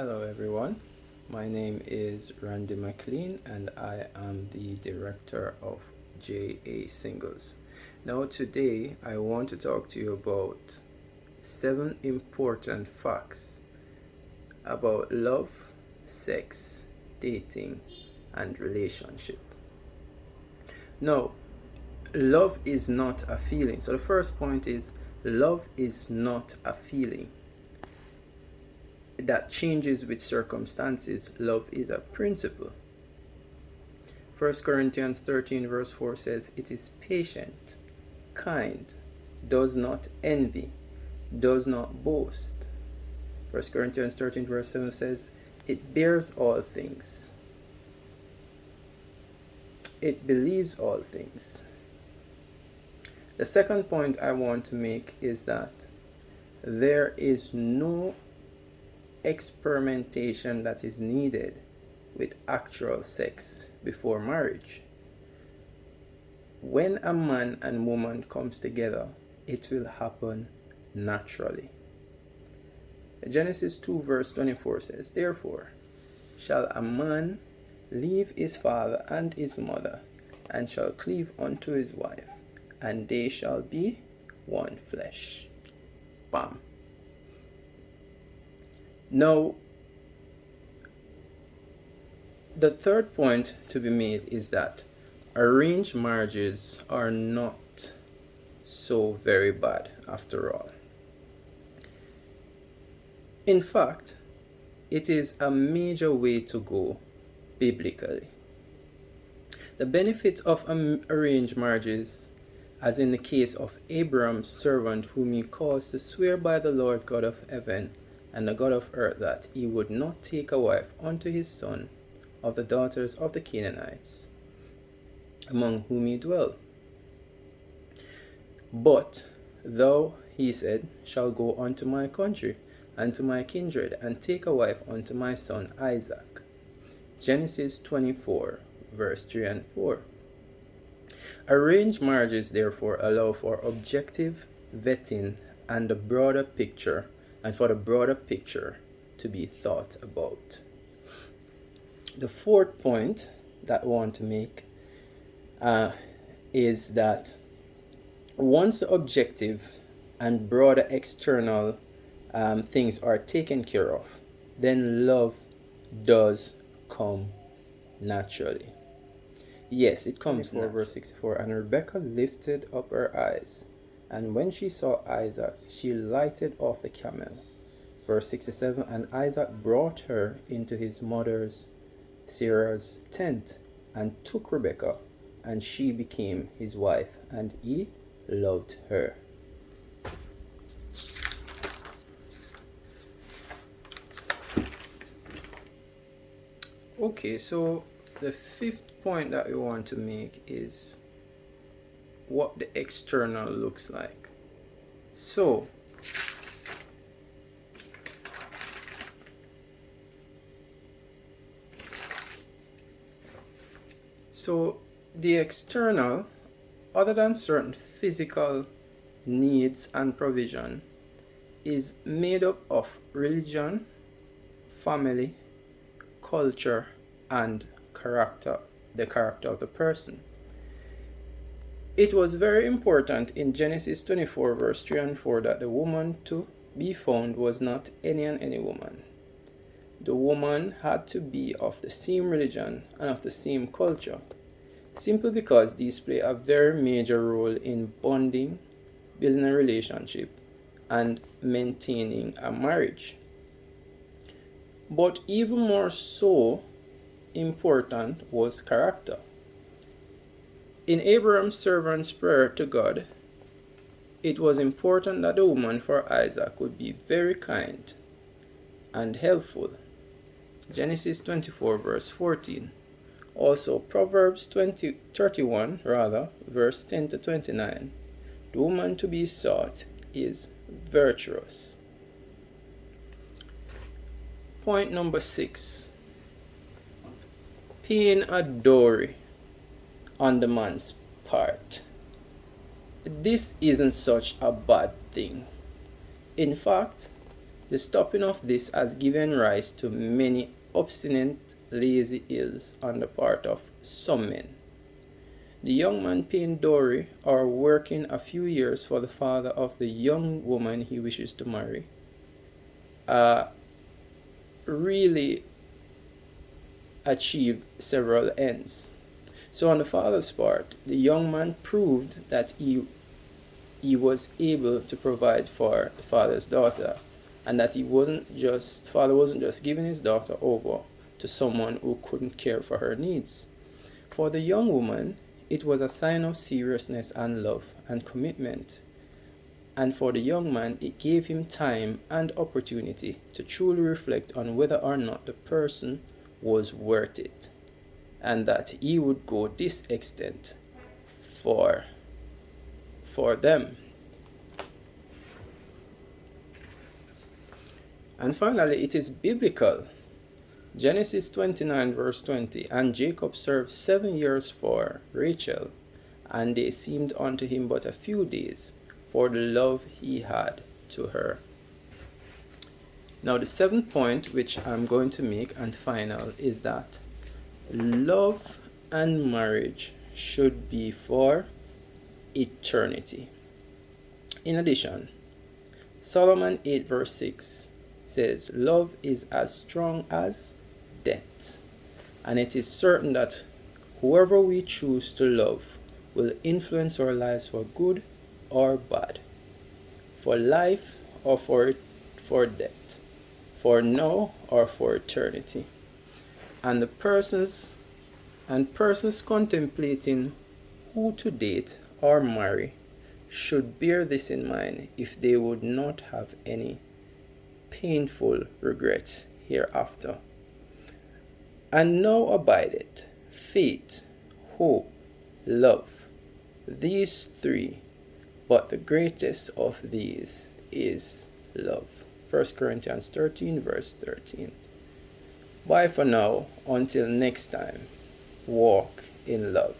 Hello everyone, my name is Randy McLean and I am the director of JA Singles. Now today I want to talk to you about 7 important facts about love, sex, dating and relationship. Now, love is not a feeling. So the first point is love is not a feeling that changes with circumstances. Love is a principle. 1 Corinthians 13 verse 4 says, it is patient, kind, does not envy, does not boast. 1 Corinthians 13 verse 7 says, it bears all things, it believes all things. The second point I want to make is that there is no experimentation that is needed with actual sex before marriage. When a man and woman comes together, it will happen naturally. Genesis 2 verse 24 says, therefore shall a man leave his father and his mother, and shall cleave unto his wife, and they shall be one flesh. Bam. Now, the third point to be made is that arranged marriages are not so very bad after all. In fact, it is a major way to go biblically. The benefit of arranged marriages, as in the case of Abraham's servant, whom he caused to swear by the Lord God of heaven and the God of earth that he would not take a wife unto his son of the daughters of the Canaanites, among whom he dwelt. But thou, he said, shalt go unto my country and to my kindred, and take a wife unto my son Isaac. Genesis 24, verse 3 and 4. Arranged marriages therefore allow for objective vetting and the broader picture, and for the broader picture to be thought about. The fourth point that I want to make is that once the objective and broader external things are taken care of, then love does come naturally. Yes, it comes naturally. Verse 64, and Rebekah lifted up her eyes, and when she saw Isaac, she lighted off the camel. Verse 67, and Isaac brought her into his mother's Sarah's tent, and took Rebekah, and she became his wife, and he loved her. Okay, so the fifth point that we want to make is what the external looks like. So the external, other than certain physical needs and provision, is made up of religion, family, culture, and character, the character of the person. It was very important in Genesis 24 verse 3 and 4 that the woman to be found was not any and any woman. The woman had to be of the same religion and of the same culture, simply because these play a very major role in bonding, building a relationship, and maintaining a marriage. But even more so important was character. In Abraham's servant's prayer to God, it was important that the woman for Isaac would be very kind and helpful. Genesis 24 verse 14. Also Proverbs 31 verse 10 to 29. The woman to be sought is virtuous. Point number 6. Paying a dowry on the man's part. This isn't such a bad thing. In fact, The stopping of this has given rise to many obstinate, lazy ills on the part of some men. The young man paying dowry or working a few years for the father of the young woman he wishes to marry really achieve several ends. So on the father's part, the young man proved that he was able to provide for the father's daughter, and that father wasn't just giving his daughter over to someone who couldn't care for her needs. For the young woman, it was a sign of seriousness and love and commitment. And for the young man, it gave him time and opportunity to truly reflect on whether or not the person was worth it, and that he would go this extent for them. And finally, it is biblical. Genesis 29 verse 20, and Jacob served 7 years for Rachel, and they seemed unto him but a few days, for the love he had to her. Now the seventh point which I'm going to make and final is that love and marriage should be for eternity. In addition, Solomon 8 verse 6 says, love is as strong as death, and it is certain that whoever we choose to love will influence our lives for good or bad, for life or for death, for now or for eternity. And persons contemplating who to date or marry should bear this in mind if they would not have any painful regrets hereafter. And now abideth faith, hope, love, these three, but the greatest of these is love. 1 Corinthians 13 verse 13. Bye for now, until next time, walk in love.